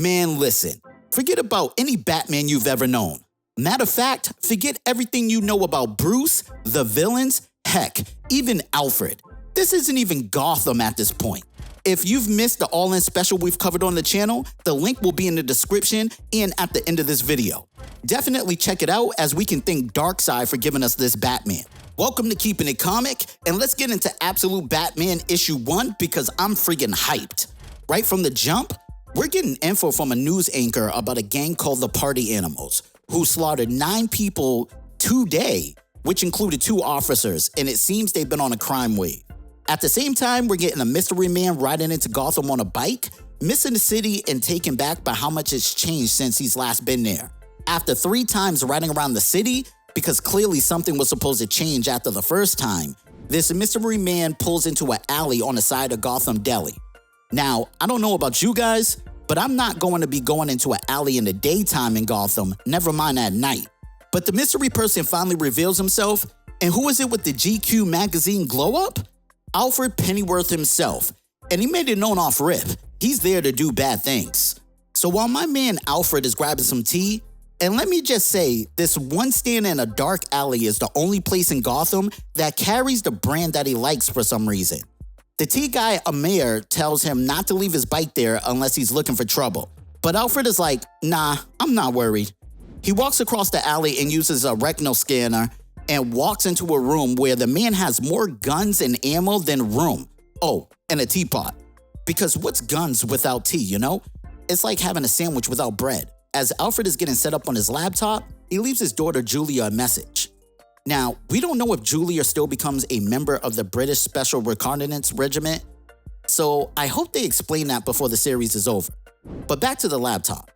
Man, listen, forget about any Batman you've ever known. Matter of fact, forget everything you know about Bruce, the villains, heck, even Alfred. This isn't even Gotham at this point. If you've missed the all-in special we've covered on the channel, the link will be in the description and at the end of this video. Definitely check it out as we can thank Darkseid for giving us this Batman. Welcome to Keepin' It Comic, and let's get into Absolute Batman issue 1 because I'm freaking hyped. Right from the jump, we're getting info from a news anchor about a gang called the Party Animals, who slaughtered 9 people today, which included 2 officers, and it seems they've been on a crime wave. At the same time, we're getting a mystery man riding into Gotham on a bike, missing the city and taken back by how much it's changed since he's last been there. After 3 times riding around the city, because clearly something was supposed to change after the first time, this mystery man pulls into an alley on the side of Gotham Deli. Now, I don't know about you guys, but I'm not going to be going into an alley in the daytime in Gotham, never mind at night. But the mystery person finally reveals himself, and who is it with the GQ magazine glow-up? Alfred Pennyworth himself, and he made it known off rip. He's there to do bad things. So while my man Alfred is grabbing some tea, and let me just say, this one stand in a dark alley is the only place in Gotham that carries the brand that he likes for some reason. The tea guy Amir tells him not to leave his bike there unless he's looking for trouble. But Alfred is like, nah, I'm not worried. He walks across the alley and uses a retinal scanner and walks into a room where the man has more guns and ammo than room. Oh, and a teapot. Because what's guns without tea, you know? It's like having a sandwich without bread. As Alfred is getting set up on his laptop, he leaves his daughter Julia a message. Now, we don't know if Julia still becomes a member of the British Special Reconnaissance Regiment, so I hope they explain that before the series is over. But back to the laptop.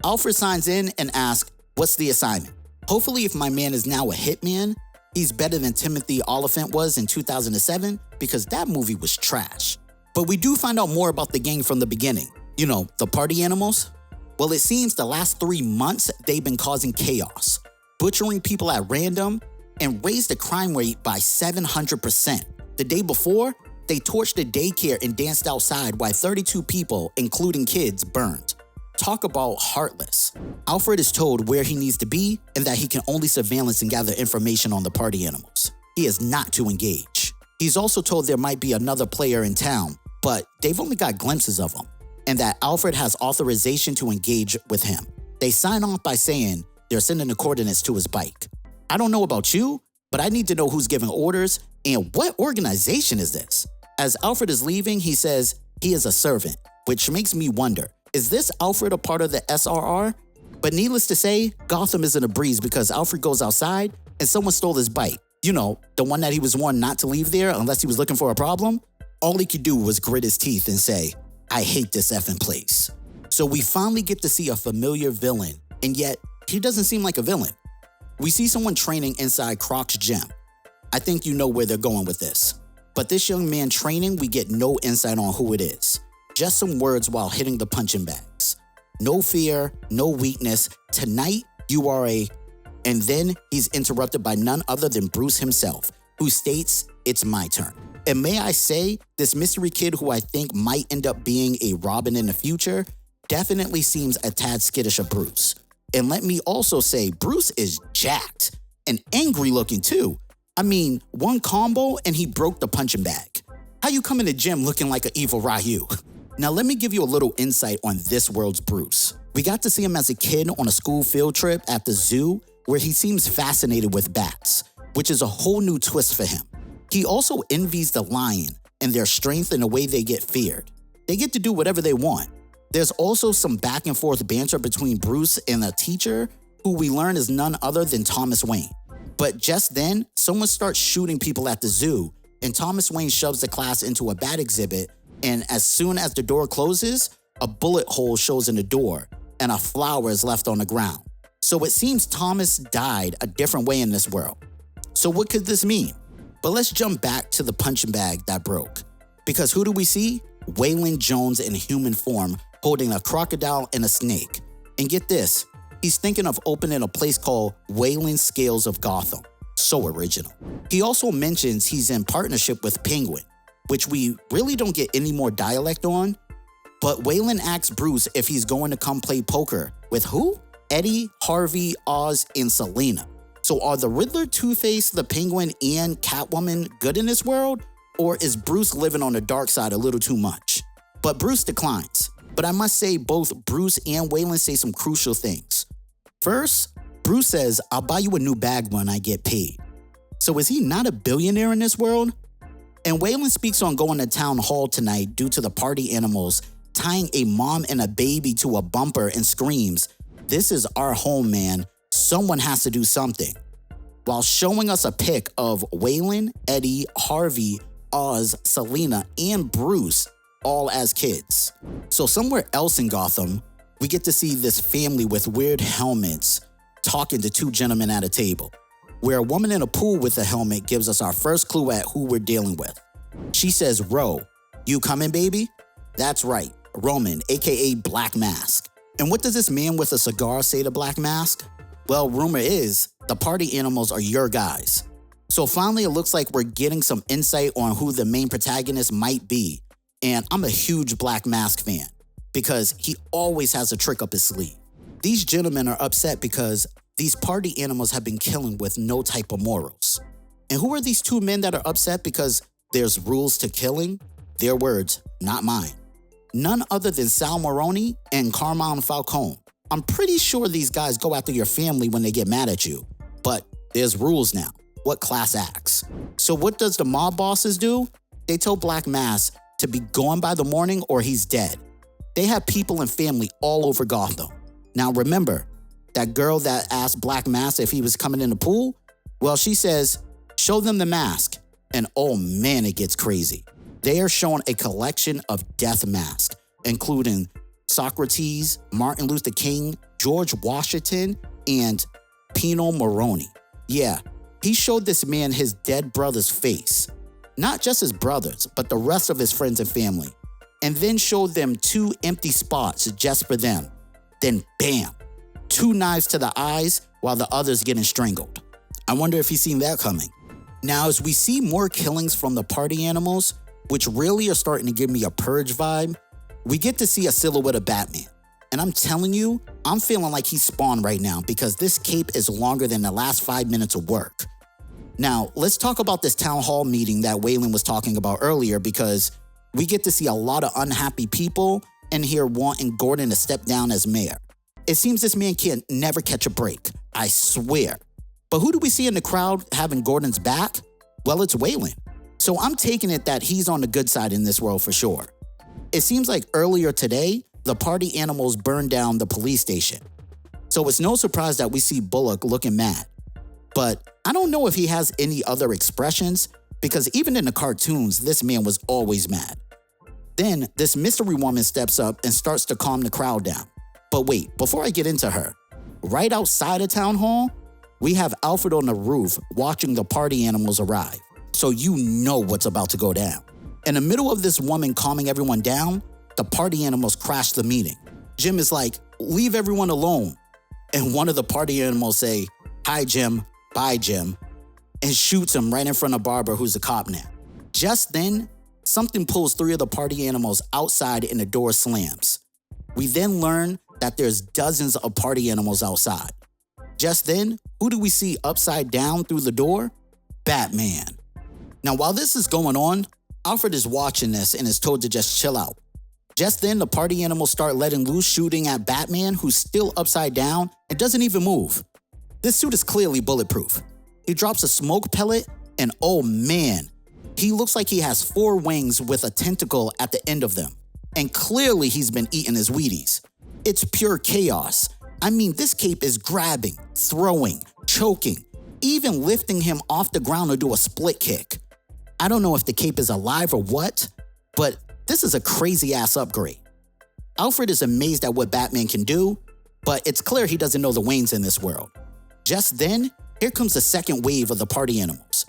Alfred signs in and asks, what's the assignment? Hopefully, if my man is now a hitman, he's better than Timothy Oliphant was in 2007 because that movie was trash. But we do find out more about the gang from the beginning. You know, the Party Animals? Well, it seems the last 3 months they've been causing chaos, butchering people at random, and raised the crime rate by 700%. The day before, they torched a daycare and danced outside while 32 people, including kids, burned. Talk about heartless. Alfred is told where he needs to be and that he can only surveillance and gather information on the Party Animals. He is not to engage. He's also told there might be another player in town, but they've only got glimpses of him, and that Alfred has authorization to engage with him. They sign off by saying they're sending the coordinates to his bike. I don't know about you, but I need to know who's giving orders and what organization is this? As Alfred is leaving, he says he is a servant, which makes me wonder, is this Alfred a part of the SRR? But needless to say, Gotham is in a breeze because Alfred goes outside and someone stole his bike. You know, the one that he was warned not to leave there unless he was looking for a problem. All he could do was grit his teeth and say, I hate this effing place. So we finally get to see a familiar villain, and yet he doesn't seem like a villain. We see someone training inside Croc's gym. I think you know where they're going with this. But this young man training, we get no insight on who it is. Just some words while hitting the punching bags. No fear, no weakness. Tonight, you are a... And then he's interrupted by none other than Bruce himself, who states, it's my turn. And may I say, this mystery kid who I think might end up being a Robin in the future definitely seems a tad skittish of Bruce. And let me also say, Bruce is jacked and angry looking too. I mean, one combo and he broke the punching bag. How you come in the gym looking like an evil Ryu? Now let me give you a little insight on this world's Bruce. We got to see him as a kid on a school field trip at the zoo where he seems fascinated with bats, which is a whole new twist for him. He also envies the lion and their strength and the way they get feared. They get to do whatever they want. There's also some back and forth banter between Bruce and a teacher who we learn is none other than Thomas Wayne. But just then, someone starts shooting people at the zoo, and Thomas Wayne shoves the class into a bat exhibit, and as soon as the door closes, a bullet hole shows in the door, and a flower is left on the ground. So it seems Thomas died a different way in this world. So what could this mean? But let's jump back to the punching bag that broke. Because who do we see? Waylon Jones in human form, holding a crocodile and a snake. And get this, he's thinking of opening a place called Waylon Scales of Gotham. So original. He also mentions he's in partnership with Penguin, which we really don't get any more dialect on. But Waylon asks Bruce if he's going to come play poker with who? Eddie, Harvey, Oz, and Selina. So are the Riddler, Two-Face, the Penguin, and Catwoman good in this world? Or is Bruce living on the dark side a little too much? But Bruce declines. But I must say both Bruce and Waylon say some crucial things. First, Bruce says, I'll buy you a new bag when I get paid. So is he not a billionaire in this world? And Waylon speaks on going to town hall tonight due to the party animals tying a mom and a baby to a bumper and screams, "This is our home, man. Someone has to do something." While showing us a pic of Waylon, Eddie, Harvey, Oz, Selina, and Bruce all as kids. So somewhere else in Gotham, we get to see this family with weird helmets talking to two gentlemen at a table, where a woman in a pool with a helmet gives us our first clue at who we're dealing with. She says, "Ro, you coming, baby?" That's right, Roman, aka Black Mask. And what does this man with a cigar say to Black Mask? Well, rumor is the party animals are your guys. So finally, it looks like we're getting some insight on who the main protagonist might be. And I'm a huge Black Mask fan because he always has a trick up his sleeve. These gentlemen are upset because these party animals have been killing with no type of morals. And who are these two men that are upset because there's rules to killing? Their words, not mine. None other than Sal Maroni and Carmine Falcone. I'm pretty sure these guys go after your family when they get mad at you. But there's rules now. What class acts? So what does the mob bosses do? They tell Black Mask to be gone by the morning or he's dead. They have people and family all over Gotham. Now remember, that girl that asked Black Mask if he was coming in the pool? Well, she says, show them the mask. And oh man, it gets crazy. They are showing a collection of death masks, including Socrates, Martin Luther King, George Washington, and Pino Moroni. Yeah, he showed this man his dead brother's face. Not just his brothers, but the rest of his friends and family. And then showed them two empty spots just for them. Then bam, two knives to the eyes while the other's getting strangled. I wonder if he's seen that coming. Now, as we see more killings from the party animals, which really are starting to give me a Purge vibe, we get to see a silhouette of Batman. And I'm telling you, I'm feeling like he's Spawn right now because this cape is longer than the last 5 minutes of work. Now, let's talk about this town hall meeting that Waylon was talking about earlier because we get to see a lot of unhappy people in here wanting Gordon to step down as mayor. It seems this man can never catch a break, I swear. But who do we see in the crowd having Gordon's back? Well, it's Waylon. So I'm taking it that he's on the good side in this world for sure. It seems like earlier today, the party animals burned down the police station. So it's no surprise that we see Bullock looking mad. But I don't know if he has any other expressions because even in the cartoons, this man was always mad. Then this mystery woman steps up and starts to calm the crowd down. But wait, before I get into her, right outside of town hall, we have Alfred on the roof watching the party animals arrive. So you know what's about to go down. In the middle of this woman calming everyone down, the party animals crash the meeting. Jim is like, leave everyone alone. And one of the party animals say, hi Jim, bye Jim, and shoots him right in front of Barbara, who's a cop now. Just then, something pulls three of the party animals outside and the door slams. We then learn that there's dozens of party animals outside. Just then, who do we see upside down through the door? Batman. Now, while this is going on, Alfred is watching this and is told to just chill out. Just then, the party animals start letting loose, shooting at Batman, who's still upside down and doesn't even move. This suit is clearly bulletproof. He drops a smoke pellet, and oh man, he looks like he has 4 wings with a tentacle at the end of them. And clearly he's been eating his Wheaties. It's pure chaos. I mean, this cape is grabbing, throwing, choking, even lifting him off the ground to do a split kick. I don't know if the cape is alive or what, but this is a crazy-ass upgrade. Alfred is amazed at what Batman can do, but it's clear he doesn't know the Waynes in this world. Just then, here comes the second wave of the party animals.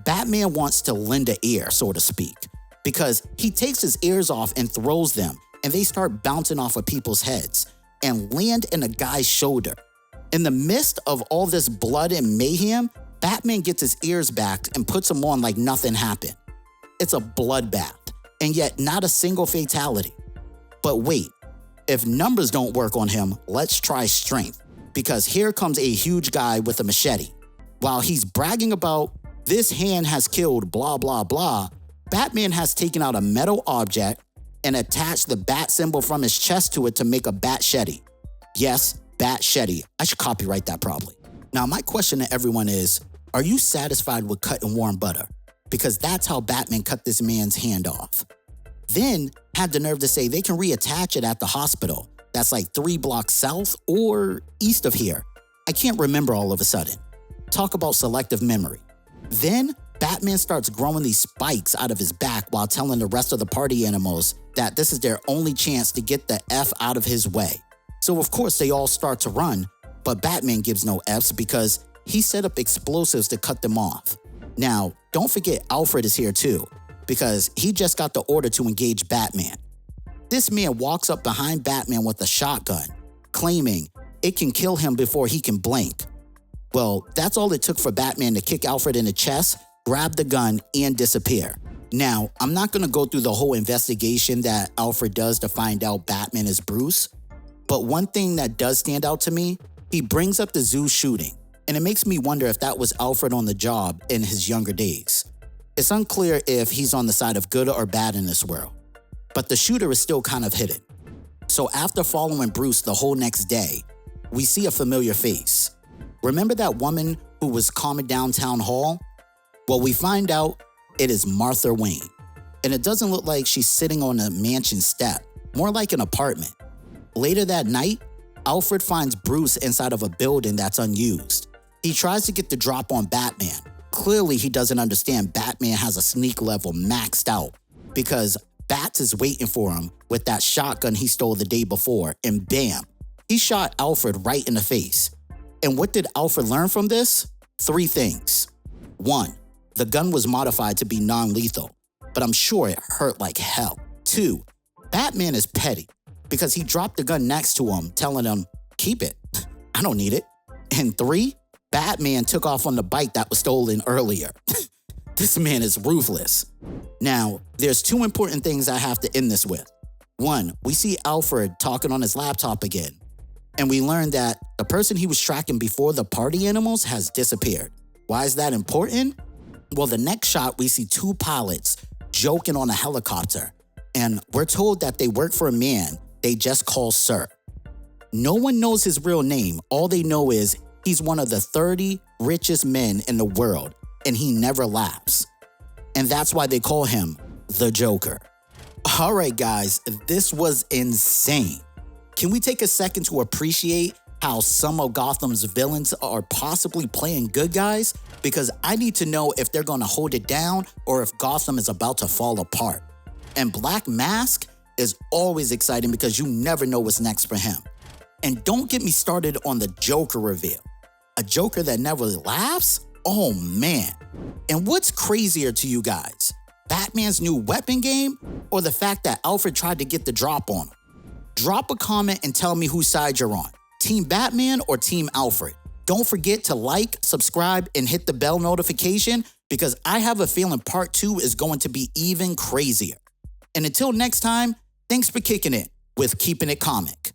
Batman wants to lend an ear, so to speak, because he takes his ears off and throws them, and they start bouncing off of people's heads and land in a guy's shoulder. In the midst of all this blood and mayhem, Batman gets his ears back and puts them on like nothing happened. It's a bloodbath, and yet not a single fatality. But wait, if numbers don't work on him, let's try strength. Because here comes a huge guy with a machete. While he's bragging about this hand has killed blah blah blah, Batman has taken out a metal object and attached the bat symbol from his chest to it to make a bat-shetty. Yes, bat-shetty. I should copyright that probably. Now my question to everyone is, are you satisfied with cutting warm butter? Because that's how Batman cut this man's hand off. Then had the nerve to say they can reattach it at the hospital. That's like 3 blocks south or east of here. I can't remember all of a sudden. Talk about selective memory. Then Batman starts growing these spikes out of his back while telling the rest of the party animals that this is their only chance to get the F out of his way. So of course they all start to run, but Batman gives no Fs because he set up explosives to cut them off. Now, don't forget Alfred is here too, because he just got the order to engage Batman. This man walks up behind Batman with a shotgun, claiming it can kill him before he can blink. Well, that's all it took for Batman to kick Alfred in the chest, grab the gun, and disappear. Now, I'm not going to go through the whole investigation that Alfred does to find out Batman is Bruce, but one thing that does stand out to me, he brings up the zoo shooting, and it makes me wonder if that was Alfred on the job in his younger days. It's unclear if he's on the side of good or bad in this world, but the shooter is still kind of hidden. So after following Bruce the whole next day, we see a familiar face. Remember that woman who was calming down Town Hall? Well, we find out it is Martha Wayne. And it doesn't look like she's sitting on a mansion step, more like an apartment. Later that night, Alfred finds Bruce inside of a building that's unused. He tries to get the drop on Batman. Clearly, he doesn't understand Batman has a sneak level maxed out because Bats is waiting for him with that shotgun he stole the day before, and bam, he shot Alfred right in the face. And what did Alfred learn from this? 3 things. 1, the gun was modified to be non-lethal, but I'm sure it hurt like hell. 2, Batman is petty because he dropped the gun next to him, telling him, keep it, I don't need it. And 3, Batman took off on the bike that was stolen earlier. This man is ruthless. Now, there's 2 important things I have to end this with. 1, we see Alfred talking on his laptop again, and we learn that the person he was tracking before the party animals has disappeared. Why is that important? Well, the next shot, we see 2 pilots joking on a helicopter, and we're told that they work for a man they just call Sir. No one knows his real name. All they know is he's one of the 30 richest men in the world, and he never laughs. And that's why they call him the Joker. All right, guys, this was insane. Can we take a second to appreciate how some of Gotham's villains are possibly playing good guys? Because I need to know if they're gonna hold it down or if Gotham is about to fall apart. And Black Mask is always exciting because you never know what's next for him. And don't get me started on the Joker reveal. A Joker that never laughs? Oh man. And what's crazier to you guys? Batman's new weapon game or the fact that Alfred tried to get the drop on him? Drop a comment and tell me whose side you're on. Team Batman or Team Alfred? Don't forget to like, subscribe, and hit the bell notification because I have a feeling part 2 is going to be even crazier. And until next time, thanks for kicking it with Keeping It Comic.